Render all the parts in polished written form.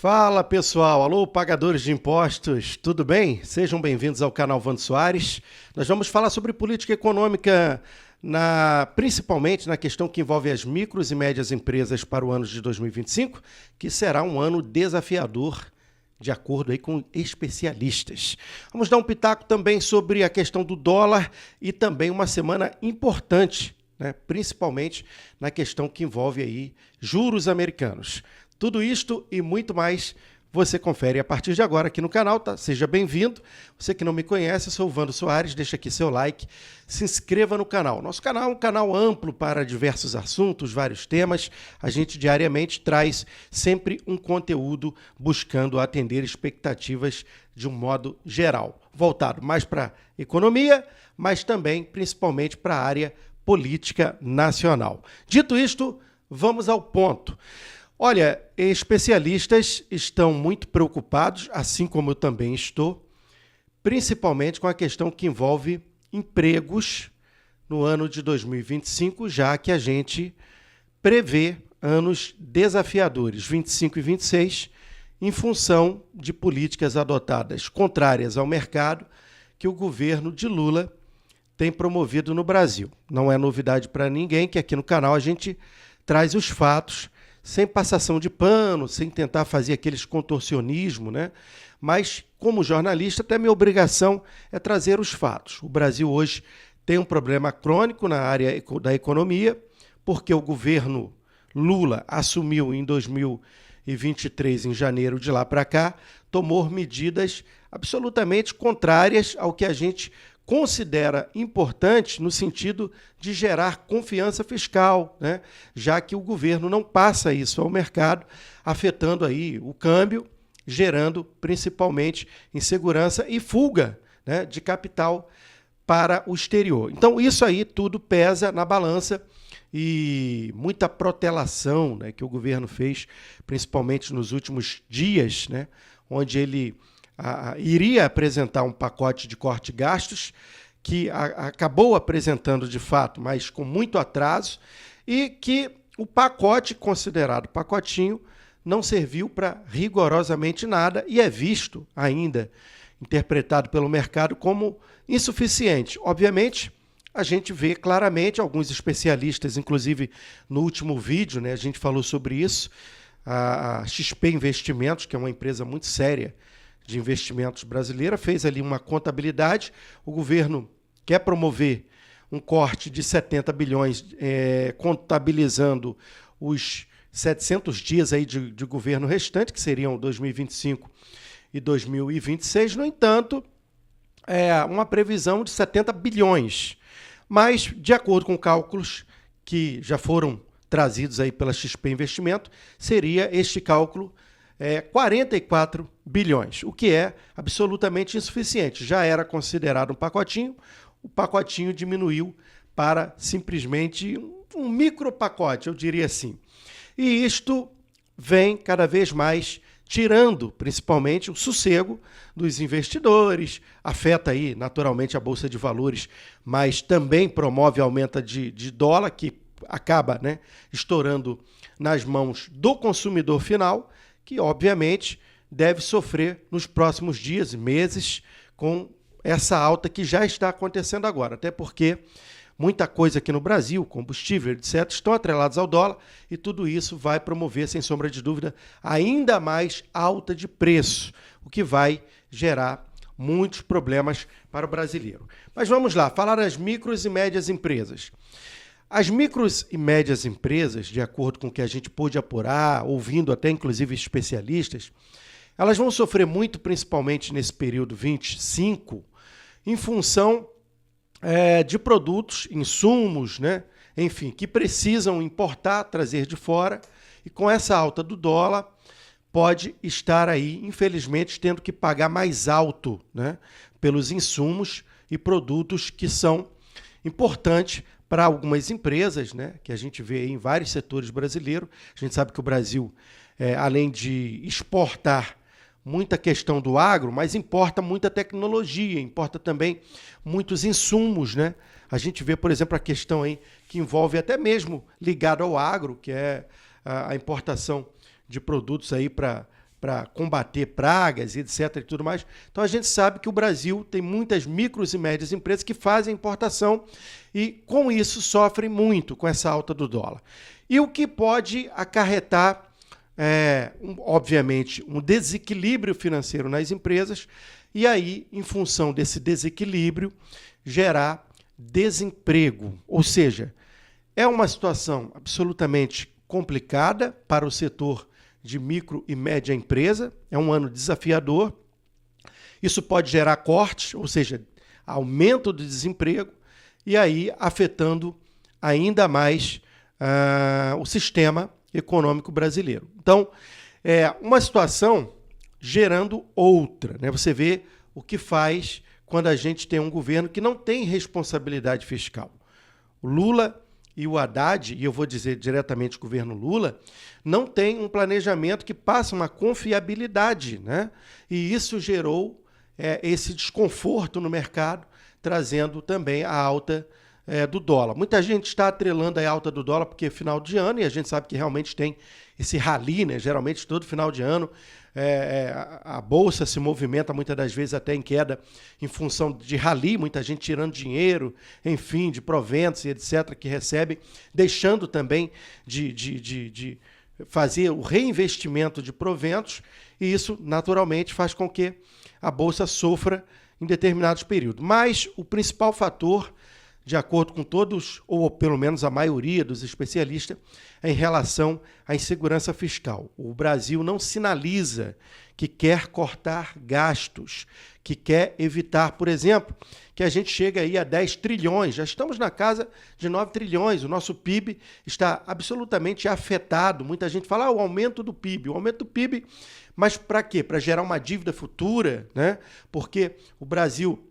Fala pessoal, alô pagadores de impostos, tudo bem? Sejam bem-vindos ao canal Vando Soares. Nós vamos falar sobre política econômica, principalmente na questão que envolve as micros e médias empresas para o ano de 2025, que será um ano desafiador, de acordo aí com especialistas. Vamos dar um pitaco também sobre a questão do dólar e também uma semana importante, principalmente na questão que envolve aí juros americanos. Tudo isto e muito mais você confere a partir de agora aqui no canal, tá? Seja bem-vindo. Você que não me conhece, eu sou o Vando Soares, deixa aqui seu like, se inscreva no canal. Nosso canal é um canal amplo para diversos assuntos, vários temas. A gente diariamente traz sempre um conteúdo buscando atender expectativas de um modo geral, voltado mais para economia, mas também principalmente para a área política nacional. Dito isto, vamos ao ponto. Olha, especialistas estão muito preocupados, assim como eu também estou, principalmente com a questão que envolve empregos no ano de 2025, já que a gente prevê anos desafiadores, 25 e 26, em função de políticas adotadas contrárias ao mercado que o governo de Lula tem promovido no Brasil. Não é novidade para ninguém que aqui no canal a gente traz os fatos, sem passação de pano, sem tentar fazer aqueles contorcionismo, Mas, como jornalista, até minha obrigação é trazer os fatos. O Brasil hoje tem um problema crônico na área da economia, porque o governo Lula assumiu em 2023, em janeiro, de lá para cá, tomou medidas absolutamente contrárias ao que a gente considera importante no sentido de gerar confiança fiscal, já que o governo não passa isso ao mercado, afetando aí o câmbio, gerando principalmente insegurança e fuga de capital para o exterior. Então isso aí tudo pesa na balança e muita protelação que o governo fez, principalmente nos últimos dias, onde ele iria apresentar um pacote de corte de gastos, que acabou apresentando de fato, mas com muito atraso, e que o pacote, considerado pacotinho, não serviu para rigorosamente nada e é visto ainda, interpretado pelo mercado como insuficiente. Obviamente, a gente vê claramente, alguns especialistas, inclusive no último vídeo, a gente falou sobre isso, a XP Investimentos, que é uma empresa muito séria de investimentos brasileira, fez ali uma contabilidade. O governo quer promover um corte de 70 bilhões, contabilizando os 700 dias aí de governo restante, que seriam 2025 e 2026. No entanto, uma previsão de 70 bilhões. Mas, de acordo com cálculos que já foram trazidos aí pela XP Investimento, seria este cálculo 44 bilhões, o que é absolutamente insuficiente. Já era considerado um pacotinho, o pacotinho diminuiu para simplesmente um micro pacote, eu diria assim. E isto vem cada vez mais tirando, principalmente, o sossego dos investidores, afeta aí naturalmente a Bolsa de Valores, mas também promove aumento de dólar, que acaba estourando nas mãos do consumidor final, que obviamente deve sofrer nos próximos dias e meses com essa alta que já está acontecendo agora, até porque muita coisa aqui no Brasil, combustível, etc., estão atrelados ao dólar e tudo isso vai promover, sem sombra de dúvida, ainda mais alta de preço, o que vai gerar muitos problemas para o brasileiro. Mas vamos lá, falar das micros e médias empresas. As micros e médias empresas, de acordo com o que a gente pôde apurar, ouvindo até inclusive especialistas, elas vão sofrer muito, principalmente nesse período 25, em função de produtos, insumos, enfim, que precisam importar, trazer de fora, e com essa alta do dólar, pode estar aí, infelizmente, tendo que pagar mais alto pelos insumos e produtos que são importantes para algumas empresas, que a gente vê em vários setores brasileiros. A gente sabe que o Brasil, além de exportar muita questão do agro, mas importa muita tecnologia, importa também muitos insumos, A gente vê, por exemplo, a questão aí que envolve até mesmo ligado ao agro, que é a importação de produtos aí para para combater pragas, etc. e tudo mais. Então a gente sabe que o Brasil tem muitas micros e médias empresas que fazem importação e com isso sofrem muito com essa alta do dólar. E o que pode acarretar, obviamente, um desequilíbrio financeiro nas empresas e aí, em função desse desequilíbrio, gerar desemprego. Ou seja, é uma situação absolutamente complicada para o setor de micro e média empresa, é um ano desafiador. Isso pode gerar cortes, ou seja, aumento do desemprego, e aí afetando ainda mais o sistema econômico brasileiro. Então, é uma situação gerando outra, né? Você vê o que faz quando a gente tem um governo que não tem responsabilidade fiscal. O Lula e o Haddad, e eu vou dizer diretamente o governo Lula, não tem um planejamento que passa uma confiabilidade, né? E isso gerou esse desconforto no mercado, trazendo também a alta do dólar. Muita gente está atrelando a alta do dólar porque é final de ano, e a gente sabe que realmente tem esse rally, né? Geralmente todo final de ano a Bolsa se movimenta muitas das vezes até em queda em função de rally, muita gente tirando dinheiro, enfim, de proventos e etc. que recebem, deixando também de fazer o reinvestimento de proventos, e isso naturalmente faz com que a Bolsa sofra em determinados períodos. Mas o principal fator, de acordo com todos, ou pelo menos a maioria dos especialistas, é em relação à insegurança fiscal. O Brasil não sinaliza que quer cortar gastos, que quer evitar, por exemplo, que a gente chegue aí a 10 trilhões, já estamos na casa de 9 trilhões, o nosso PIB está absolutamente afetado. Muita gente fala, o aumento do PIB, mas para quê? Para gerar uma dívida futura, né? Porque o Brasil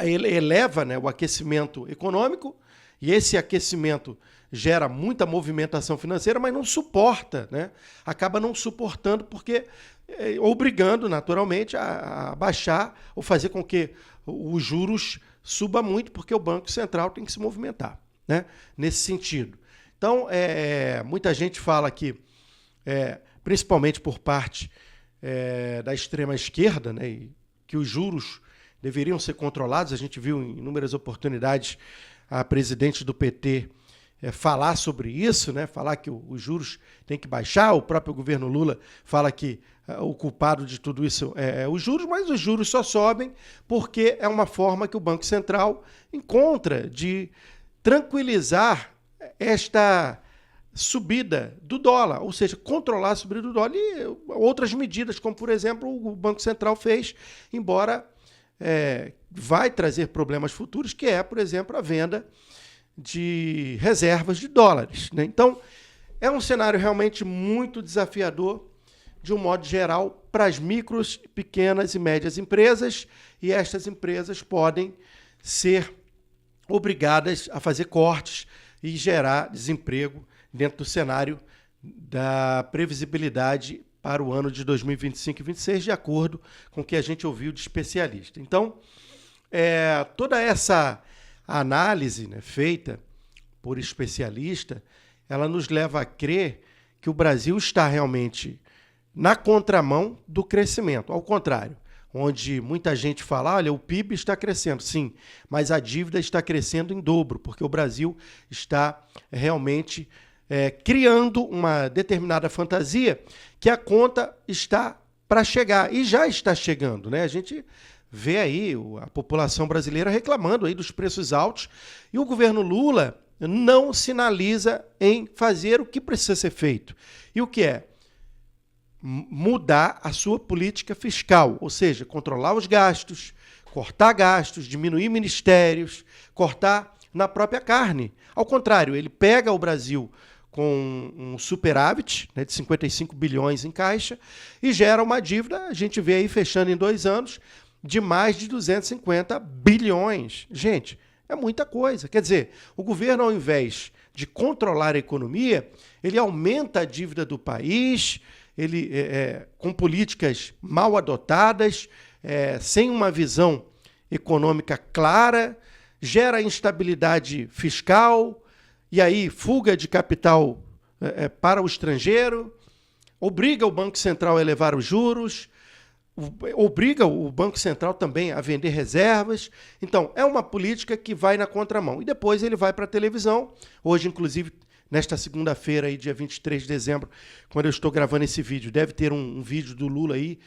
ele eleva, né, o aquecimento econômico, e esse aquecimento gera muita movimentação financeira, mas não suporta, né? Acaba não suportando porque obrigando naturalmente a baixar ou fazer com que os juros suba muito, porque o Banco Central tem que se movimentar, né? Nesse sentido. Então, muita gente fala que, principalmente por parte da extrema esquerda, né, que os juros deveriam ser controlados. A gente viu em inúmeras oportunidades a presidente do PT falar sobre isso, né? Falar que os juros têm que baixar. O próprio governo Lula fala que o culpado de tudo isso é os juros, mas os juros só sobem porque é uma forma que o Banco Central encontra de tranquilizar esta subida do dólar, ou seja, controlar a subida do dólar, e outras medidas, como, por exemplo, o Banco Central fez, embora vai trazer problemas futuros, que é, por exemplo, a venda de reservas de dólares, né? Então, é um cenário realmente muito desafiador, de um modo geral, para as micros, pequenas e médias empresas, e estas empresas podem ser obrigadas a fazer cortes e gerar desemprego dentro do cenário da previsibilidade para o ano de 2025 e 2026, de acordo com o que a gente ouviu de especialista. Então, toda essa análise, né, feita por especialista, ela nos leva a crer que o Brasil está realmente na contramão do crescimento. Ao contrário, onde muita gente fala, olha, o PIB está crescendo, sim, mas a dívida está crescendo em dobro, porque o Brasil está realmente criando uma determinada fantasia que a conta está para chegar, e já está chegando, né? A gente vê aí a população brasileira reclamando aí dos preços altos, e o governo Lula não sinaliza em fazer o que precisa ser feito. E o que é? Mudar a sua política fiscal, ou seja, controlar os gastos, cortar gastos, diminuir ministérios, cortar na própria carne. Ao contrário, ele pega o Brasil com um superávit, né, de 55 bilhões em caixa, e gera uma dívida, a gente vê aí fechando em 2 anos, de mais de 250 bilhões. Gente, é muita coisa. Quer dizer, o governo, ao invés de controlar a economia, ele aumenta a dívida do país, ele com políticas mal adotadas, sem uma visão econômica clara, gera instabilidade fiscal, e aí fuga de capital para o estrangeiro, obriga o Banco Central a elevar os juros, obriga o Banco Central também a vender reservas. Então, é uma política que vai na contramão. E depois ele vai para a televisão. Hoje, inclusive, nesta segunda-feira, aí, dia 23 de dezembro, quando eu estou gravando esse vídeo, deve ter um vídeo do Lula aí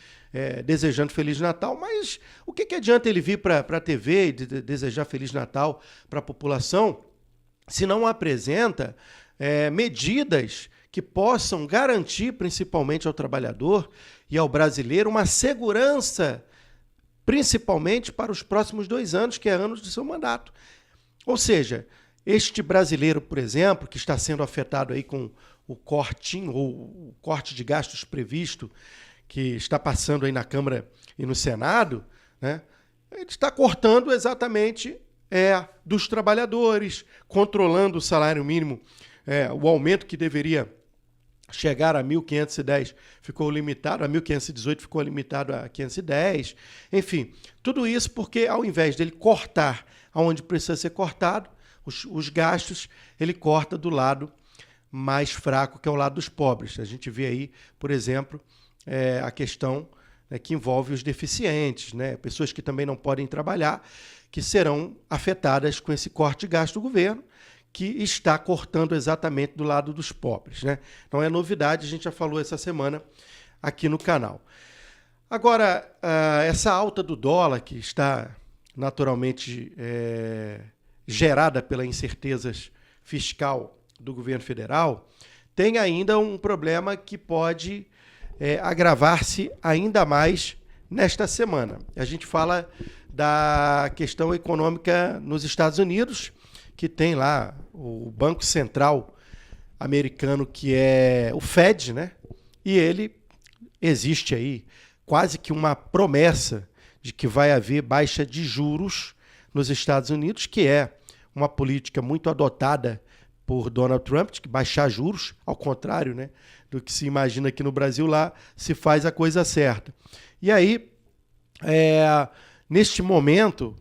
desejando Feliz Natal. Mas o que adianta ele vir para a TV e desejar Feliz Natal para a população se não apresenta medidas que possam garantir, principalmente ao trabalhador e ao brasileiro, uma segurança, principalmente para os próximos 2 anos, que é anos de seu mandato. Ou seja, este brasileiro, por exemplo, que está sendo afetado aí com o cortinho, ou o corte de gastos previsto, que está passando aí na Câmara e no Senado, né, ele está cortando exatamente dos trabalhadores, controlando o salário mínimo, o aumento que deveria chegar a 1.510 ficou limitado, a 1.518 ficou limitado a 510. Enfim, tudo isso porque ao invés dele cortar onde precisa ser cortado, os gastos, ele corta do lado mais fraco, que é o lado dos pobres. A gente vê aí, por exemplo, a questão que envolve os deficientes, né? Pessoas que também não podem trabalhar, que serão afetadas com esse corte de gasto do governo, que está cortando exatamente do lado dos pobres, né? Não é novidade, a gente já falou essa semana aqui no canal. Agora, essa alta do dólar, que está naturalmente gerada pela incerteza fiscal do governo federal, tem ainda um problema que pode agravar-se ainda mais nesta semana. A gente fala da questão econômica nos Estados Unidos, que tem lá o Banco Central americano, que é o Fed, né? E ele existe aí quase que uma promessa de que vai haver baixa de juros nos Estados Unidos, que é uma política muito adotada por Donald Trump, de baixar juros, ao contrário, né, do que se imagina aqui no Brasil, lá se faz a coisa certa. E aí, neste momento,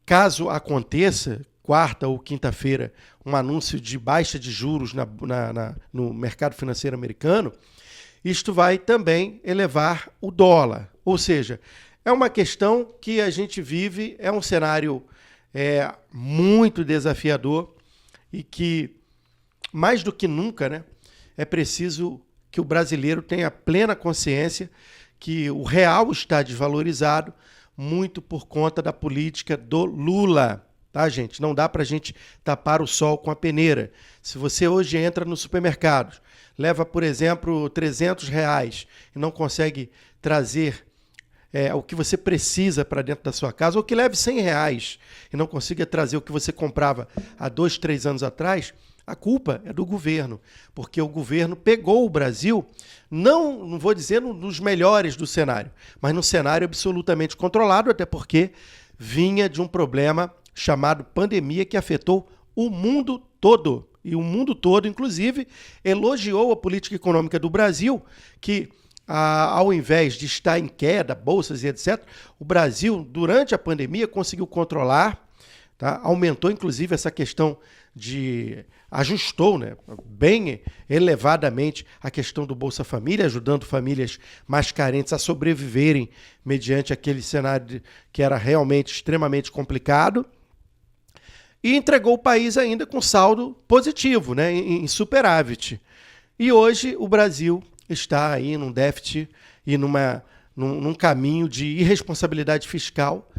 caso aconteça, quarta ou quinta-feira, um anúncio de baixa de juros no mercado financeiro americano, isto vai também elevar o dólar. Ou seja, é uma questão que a gente vive, é um cenário muito desafiador e que, mais do que nunca, né, é preciso que o brasileiro tenha plena consciência que o real está desvalorizado muito por conta da política do Lula. Tá, gente? Não dá para a gente tapar o sol com a peneira. Se você hoje entra no supermercado, leva, por exemplo, R$300 e não consegue trazer o que você precisa para dentro da sua casa, ou que leve R$100 e não consiga trazer o que você comprava há 2, 3 anos atrás, a culpa é do governo, porque o governo pegou o Brasil, não vou dizer nos melhores do cenário, mas no cenário absolutamente controlado, até porque vinha de um problema chamado pandemia, que afetou o mundo todo. E o mundo todo, inclusive, elogiou a política econômica do Brasil, que, ao invés de estar em queda, bolsas e etc., o Brasil, durante a pandemia, conseguiu controlar, tá? Aumentou, inclusive, essa questão ajustou, né, bem elevadamente a questão do Bolsa Família, ajudando famílias mais carentes a sobreviverem mediante aquele cenário que era realmente extremamente complicado. E entregou o país ainda com saldo positivo, né, em superávit. E hoje o Brasil está aí num déficit e num caminho de irresponsabilidade fiscal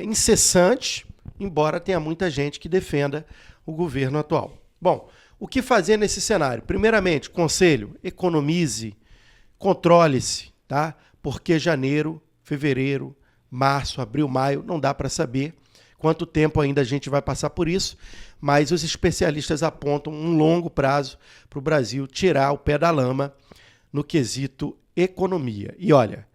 incessante, embora tenha muita gente que defenda o governo atual. Bom, o que fazer nesse cenário? Primeiramente, conselho, economize, controle-se, tá? Porque janeiro, fevereiro, março, abril, maio, não dá para saber quanto tempo ainda a gente vai passar por isso, mas os especialistas apontam um longo prazo para o Brasil tirar o pé da lama no quesito economia. E olha,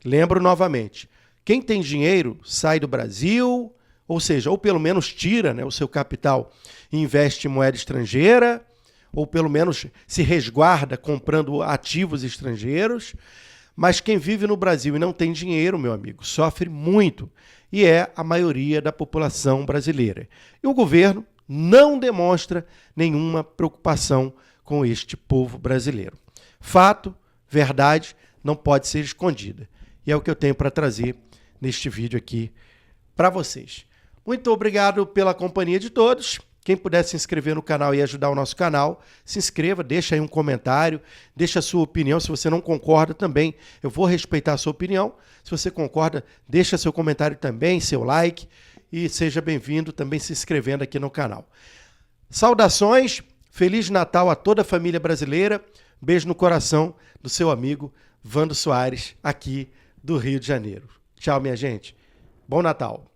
lembro novamente, quem tem dinheiro sai do Brasil, ou seja, ou pelo menos tira, né, o seu capital e investe em moeda estrangeira, ou pelo menos se resguarda comprando ativos estrangeiros. Mas quem vive no Brasil e não tem dinheiro, meu amigo, sofre muito. E é a maioria da população brasileira. E o governo não demonstra nenhuma preocupação com este povo brasileiro. Fato, verdade, não pode ser escondida. E é o que eu tenho para trazer neste vídeo aqui para vocês. Muito obrigado pela companhia de todos. Quem puder se inscrever no canal e ajudar o nosso canal, se inscreva, deixa aí um comentário, deixa a sua opinião. Se você não concorda também, eu vou respeitar a sua opinião. Se você concorda, deixa seu comentário também, seu like e seja bem-vindo também se inscrevendo aqui no canal. Saudações, Feliz Natal a toda a família brasileira. Beijo no coração do seu amigo Vando Soares, aqui do Rio de Janeiro. Tchau, minha gente. Bom Natal.